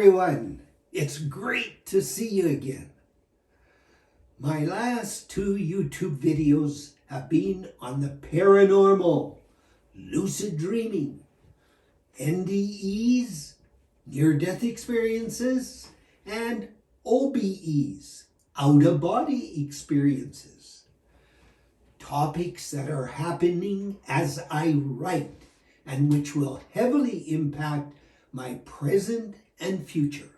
everyone. It's great to see you again. My last two YouTube videos have been on the paranormal, lucid dreaming, NDEs, near-death experiences, and OBEs, out-of-body experiences. Topics that are happening as I write and which will heavily impact my present and future.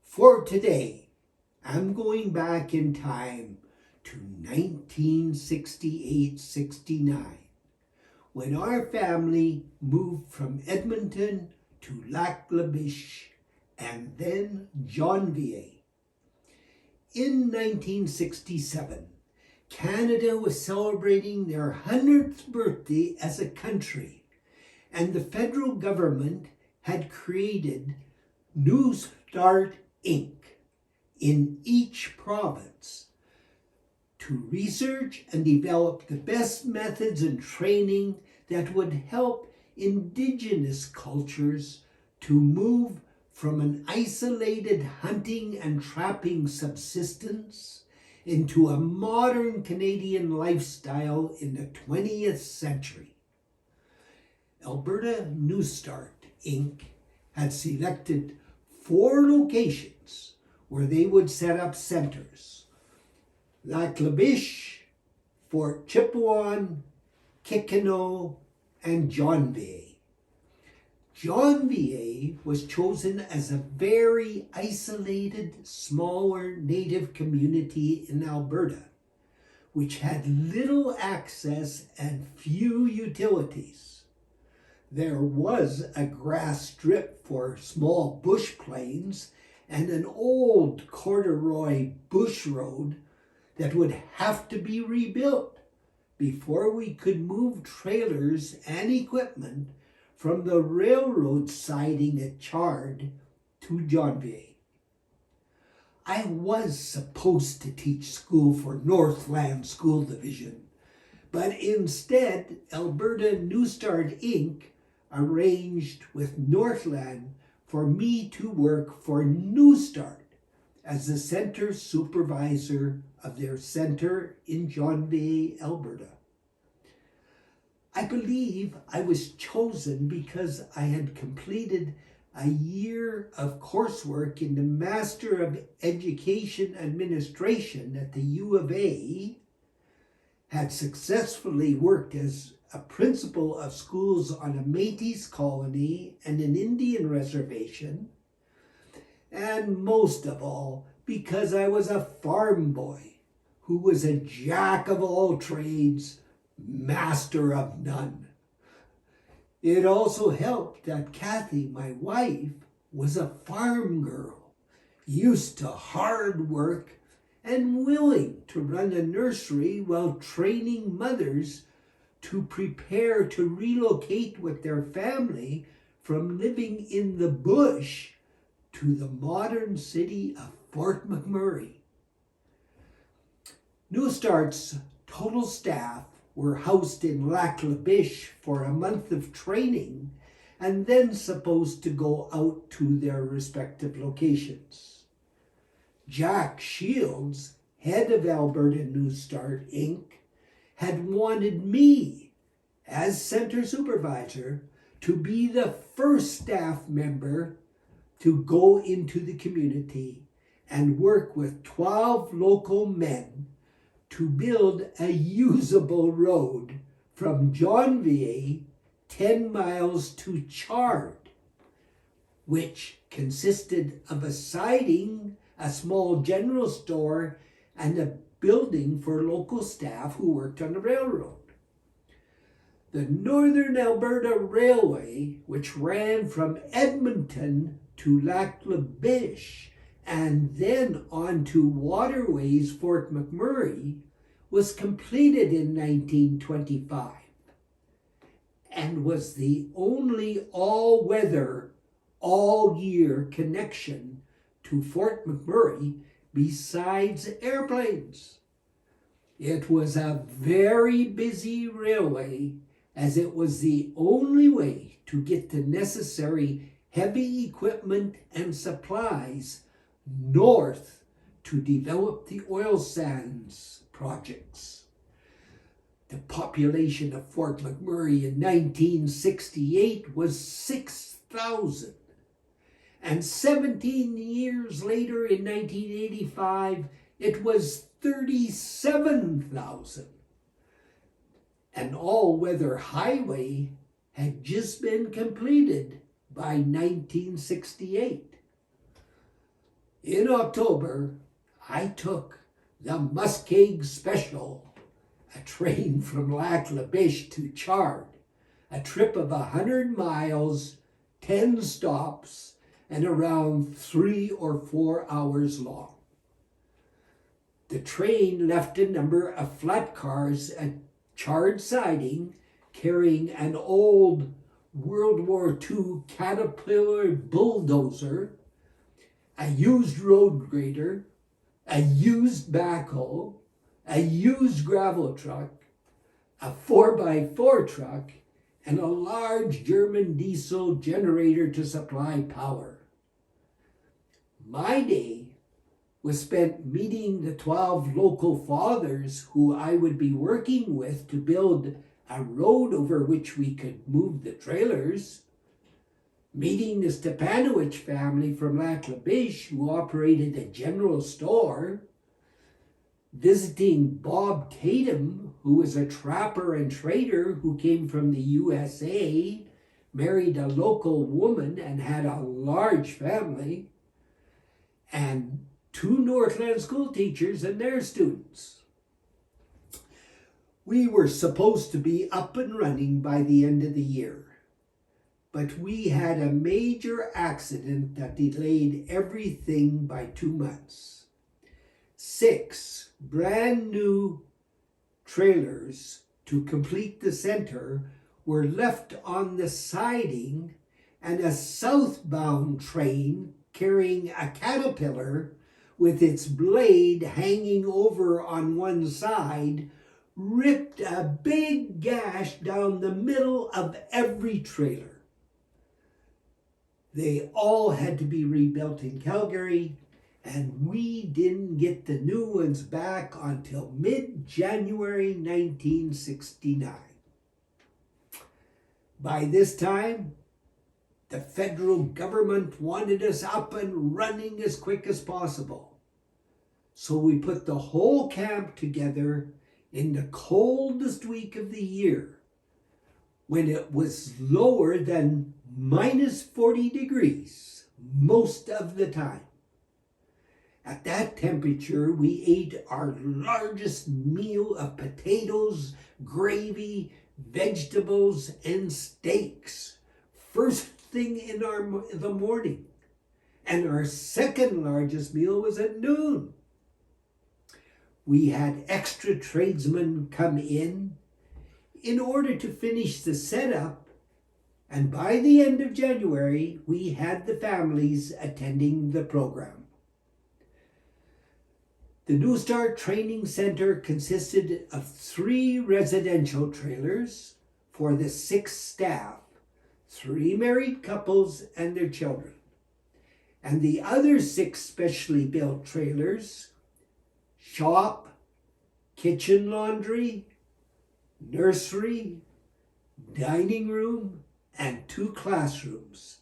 For today, I'm going back in time to 1968-69, when our family moved from Edmonton to Lac La Biche and then Janvier. In 1967, Canada was celebrating their 100th birthday as a country, and the federal government had created New Start Inc. in each province to research and develop the best methods and training that would help Indigenous cultures to move from an isolated hunting and trapping subsistence into a modern Canadian lifestyle in the 20th century. Alberta New Start Inc. had selected 4 locations where they would set up centers: Lac La Biche, Fort Chipewyan, Kitchener, and Janvier. Janvier was chosen as a very isolated, smaller native community in Alberta, which had little access and few utilities. There was a grass strip for small bush planes and an old corduroy bush road that would have to be rebuilt before we could move trailers and equipment from the railroad siding at Chard to Janvier. I was supposed to teach school for Northland School Division, but instead Alberta New Start Inc. arranged with Northland for me to work for New Start as the center supervisor of their center in Janvier, Alberta. I believe I was chosen because I had completed a year of coursework in the Master of Education Administration at the U of A, had successfully worked as a principal of schools on a Métis colony and an Indian reservation, and most of all, because I was a farm boy who was a jack of all trades, master of none. It also helped that Kathy, my wife, was a farm girl, used to hard work and willing to run a nursery while training mothers to prepare to relocate with their family from living in the bush to the modern city of Fort McMurray. New Start's total staff were housed in Lac La Biche for a month of training and then supposed to go out to their respective locations. Jack Shields, head of Alberta New Start Inc., had wanted me, as center supervisor, to be the first staff member to go into the community and work with 12 local men to build a usable road from Janvier 10 miles to Chard, which consisted of a siding, a small general store, and a building for local staff who worked on the railroad. The Northern Alberta Railway, which ran from Edmonton to Lac La Biche and then on to Waterways Fort McMurray, was completed in 1925 and was the only all-weather, all-year connection to Fort McMurray besides airplanes. It was a very busy railway, as it was the only way to get the necessary heavy equipment and supplies north to develop the oil sands projects. The population of Fort McMurray in 1968 was 6,000. And 17 years later, in 1985, it was 37,000. An all-weather highway had just been completed by 1968. In October, I took the Muskeg Special, a train from Lac La Biche to Chard, a trip of 100 miles, 10 stops, and around 3 or 4 hours long. The train left a number of flat cars at Chard siding carrying an old World War II Caterpillar bulldozer, a used road grader, a used backhoe, a used gravel truck, a 4x4 truck, and a large German diesel generator to supply power. My day was spent meeting the 12 local fathers who I would be working with to build a road over which we could move the trailers, meeting the Stepanovich family from Lac La Biche who operated a general store, visiting Bob Tatum, who was a trapper and trader who came from the USA, married a local woman and had a large family, and 2 Northland school teachers and their students. We were supposed to be up and running by the end of the year, but we had a major accident that delayed everything by 2 months. 6 brand new trailers to complete the center were left on the siding, and a southbound train carrying a Caterpillar with its blade hanging over on one side ripped a big gash down the middle of every trailer. They all had to be rebuilt in Calgary, and we didn't get the new ones back until mid-January 1969. By this time, the federal government wanted us up and running as quick as possible. So we put the whole camp together in the coldest week of the year, when it was lower than minus 40 degrees most of the time. At that temperature, we ate our largest meal of potatoes, gravy, vegetables, and steaks first thing in the morning. And our second largest meal was at noon. We had extra tradesmen come in order to finish the setup, and by the end of January, we had the families attending the program. The New Start Training Center consisted of 3 residential trailers for the 6 staff, 3 married couples and their children, and the other 6 specially built trailers, shop, kitchen laundry, nursery, dining room, and 2 classrooms,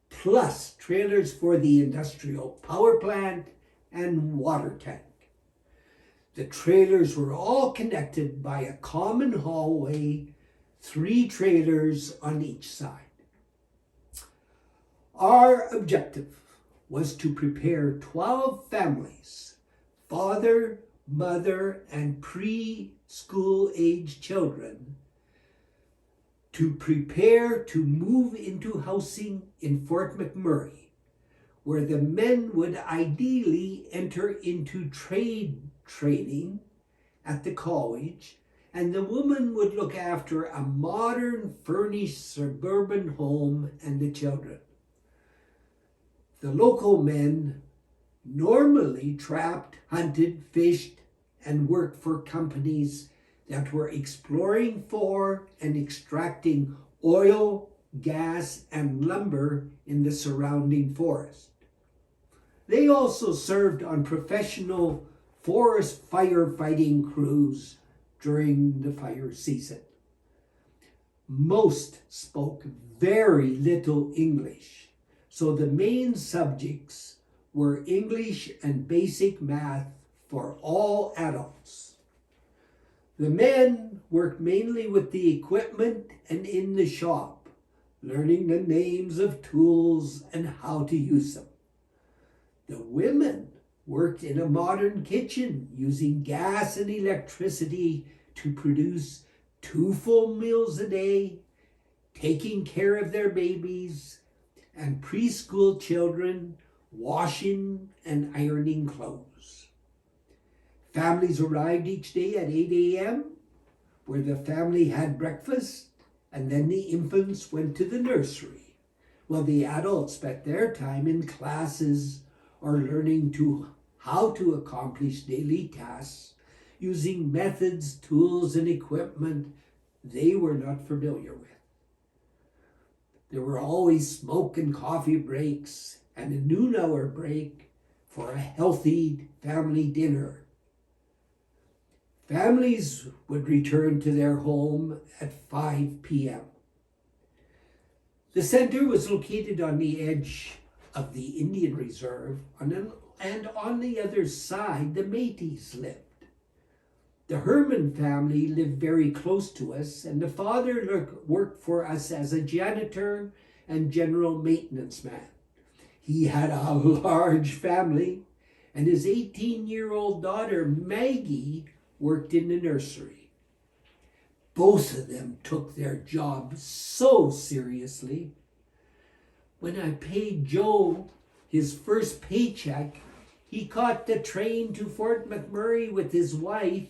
plus trailers for the industrial power plant and water tank. The trailers were all connected by a common hallway, 3 trailers on each side. Our objective was to prepare 12 families, father, mother, and preschool age children, to prepare to move into housing in Fort McMurray, where the men would ideally enter into trade training at the college, and the woman would look after a modern furnished suburban home and the children. The local men normally trapped, hunted, fished, and worked for companies that were exploring for and extracting oil, gas, and lumber in the surrounding forest. They also served on professional forest firefighting crews during the fire season. Most spoke very little English, so the main subjects were English and basic math for all adults. The men worked mainly with the equipment and in the shop, learning the names of tools and how to use them. The women worked in a modern kitchen using gas and electricity to produce 2 full meals a day, taking care of their babies and preschool children, washing and ironing clothes. Families arrived each day at 8 a.m., where the family had breakfast, and then the infants went to the nursery, while the adults spent their time in classes or learning how to accomplish daily tasks using methods, tools, and equipment they were not familiar with. There were always smoke and coffee breaks and a noon hour break for a healthy family dinner. Families would return to their home at 5 p.m. The center was located on the edge of the Indian Reserve, and on the other side, the Métis lived. The Herman family lived very close to us, and the father worked for us as a janitor and general maintenance man. He had a large family, and his 18-year-old daughter, Maggie, worked in the nursery. Both of them took their job so seriously. When I paid Joe his first paycheck, he caught the train to Fort McMurray with his wife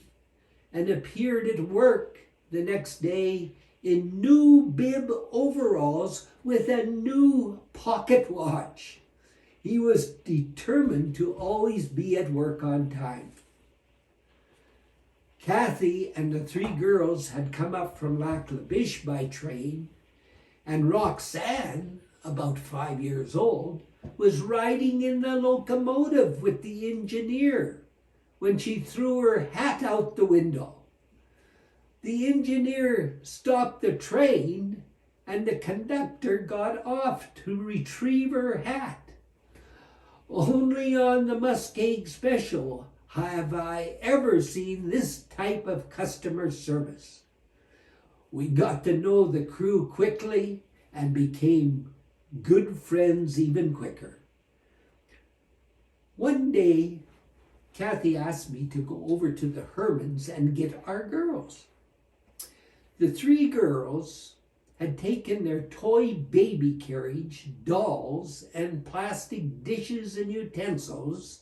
and appeared at work the next day in new bib overalls with a new pocket watch. He was determined to always be at work on time. Kathy and the 3 girls had come up from Lac La Biche by train, and Roxanne, about 5 years old, was riding in the locomotive with the engineer when she threw her hat out the window. The engineer stopped the train and the conductor got off to retrieve her hat. Only on the Muskeg Special have I ever seen this type of customer service. We got to know the crew quickly and became good friends even quicker. One day, Kathy asked me to go over to the Hermans and get our girls. The 3 girls had taken their toy baby carriage, dolls, and plastic dishes and utensils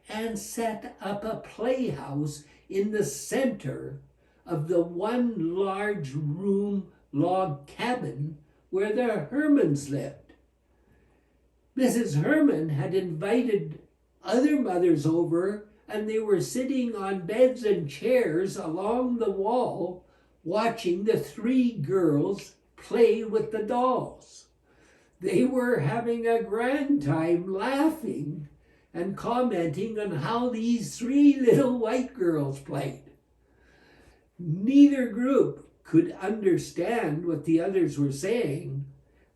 and set up a playhouse in the center of the one large room log cabin where the Hermans lived. Mrs. Herman had invited other mothers over, and they were sitting on beds and chairs along the wall watching the 3 girls play with the dolls. They were having a grand time laughing and commenting on how these 3 little white girls played. Neither group could understand what the others were saying,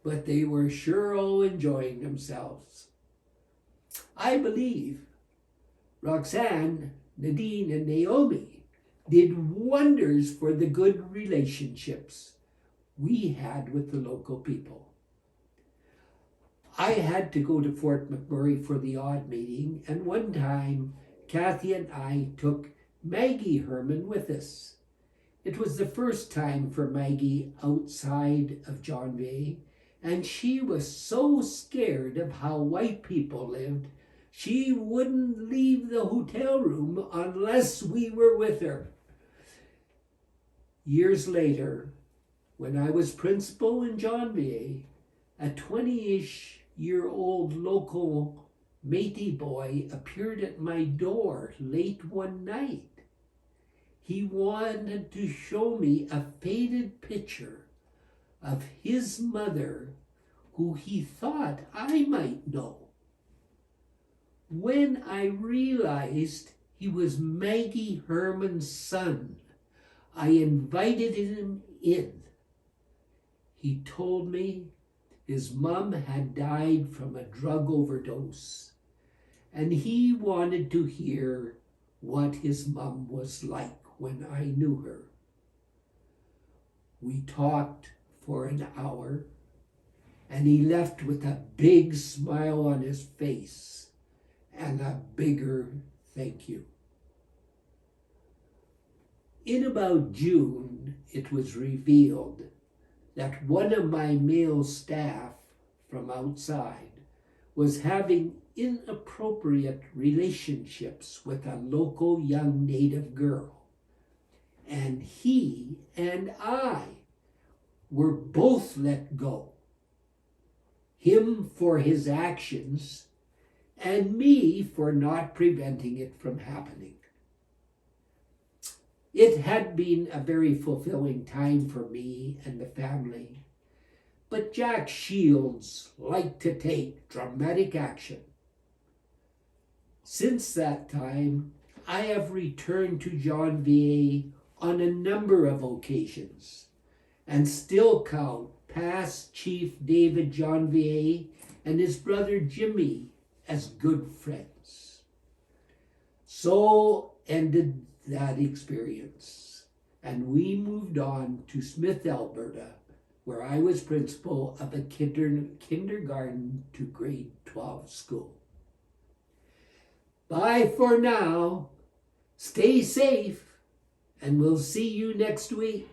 but they were sure all enjoying themselves. I believe Roxanne, Nadine, and Naomi did wonders for the good relationships we had with the local people. I had to go to Fort McMurray for the odd meeting, and one time Kathy and I took Maggie Herman with us. It was the first time for Maggie outside of Janvier, and she was so scared of how white people lived, she wouldn't leave the hotel room unless we were with her. Years later, when I was principal in Janvier, a 20-ish-year-old local Métis boy appeared at my door late one night. He wanted to show me a faded picture of his mother, who he thought I might know. When I realized he was Maggie Herman's son, I invited him in. He told me his mom had died from a drug overdose, and he wanted to hear what his mom was like when I knew her. We talked for an hour, and he left with a big smile on his face and a bigger thank you. In about June, it was revealed that one of my male staff from outside was having inappropriate relationships with a local young Native girl. And he and I were both let go. Him for his actions, and me for not preventing it from happening. It had been a very fulfilling time for me and the family, but Jack Shields liked to take dramatic action. Since that time, I have returned to Janvier on a number of occasions, and still count past Chief David Janvier and his brother Jimmy as good friends. So ended that experience, and we moved on to Smith, Alberta, where I was principal of a kindergarten to grade 12 school. Bye for now. Stay safe, and we'll see you next week.